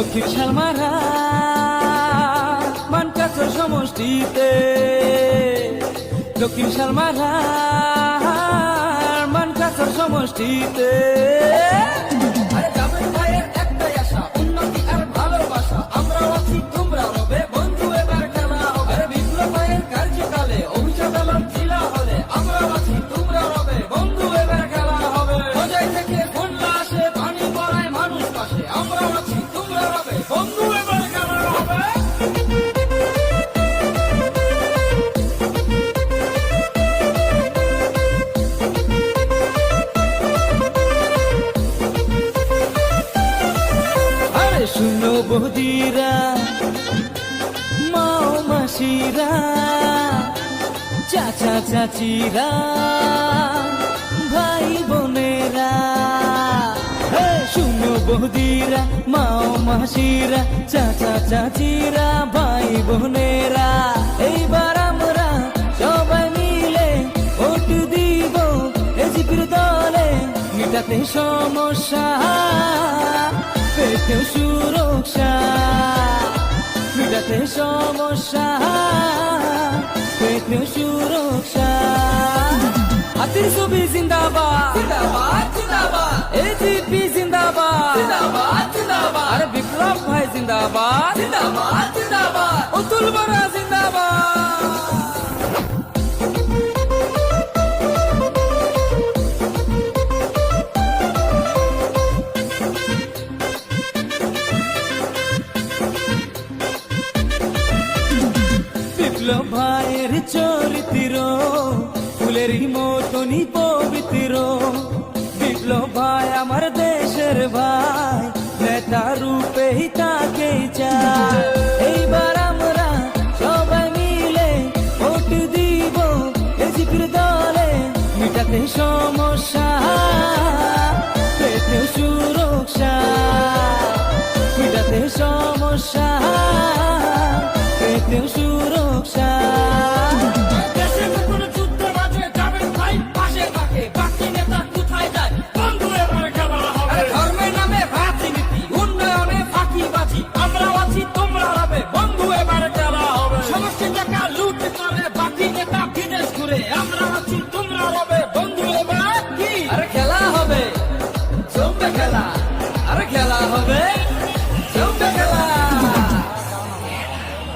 দক্ষিণ শালমারা মানকাছর সমষ্টিতে, দক্ষিণ শালমারা মানকাছর সমষ্টিতে। আরে জাবেদ ভাইয়ের একটাই আশা, উন্নতি আর ভালোবাসা। আমরাও আছি, তোমরা রবে, বন্ধু এবার খেলা হবে। আরে বিপ্লব ভাইয়ের কার্যকালে অভিযোগ আলম ছিল হলে, আমরাও আছি, তোমরা রবে, বন্ধু এবার খেলা হবে। সোজাই থেকে খুলনা আসে, পানি পড়ায় মানুষ পাশে। আমরাও আছি, তোমরা রবে, বন্ধু এবার খেলা হবে। শুনো বৌদিরা, মাও মাসিরা, চাচা চাচিরা, ভাই বোনেরা। শুনো বৌদিরা, মাও মাসিরা, চাচা চাচিরা, ভাই বোনেরা। এইবার আমরা সবাই মিলে ভোট দিব এজিপির দলে, মিটাতে সমস্যা, পেতেও সুরক্ষা, মিটাতে সমস্যা, পেতেও সুরক্ষা। হাতির ছবি জিন্দাবাদ, জিন্দাবাদ জিন্দাবাদ, এজিপি জিন্দাবাদ, জিন্দাবাদ জিন্দাবাদ, আর বিপ্লব ভাই জিন্দাবাদ, জিন্দাবাদ জিন্দাবাদ। অতুল বরা জিন্দাবাদ। বিপ্লব ভাইয়ের চরিত্র ফুলেরই মতনই পবিত্র। বিপ্লব ভাই আমার দেশের ভাই, নেতা রূপেই তাকে চাই। এইবার আমরা সবাই মিলে ভোট দিব এজিপির দলে, মিটাতে সমস্যা, পেতেও সুরক্ষা, মিটাতে সমস্যা, পেতেও সুরক্ষা। দেশে কোনো যুদ্ধ বাজে, জাবেদ ভাই পাশে থাকে, বাকি নেতা কোথায় যায়, বন্ধু এবার খেলা হবে। ধর্মের নামে রাজনীতি, উন্নয়নে ফাঁকিবাজি, আমরাও আছি, তোমরা রবে, বন্ধু এবার খেলা হবে। সমষ্টি টাকা লুট করে, বাকি নেতা বিদেশ ঘুরে, আমরা আছি, তোমরা রবে, বন্ধু এবার কি? আরে খেলা হবে, জমবে খেলা, আরে খেলা হবে।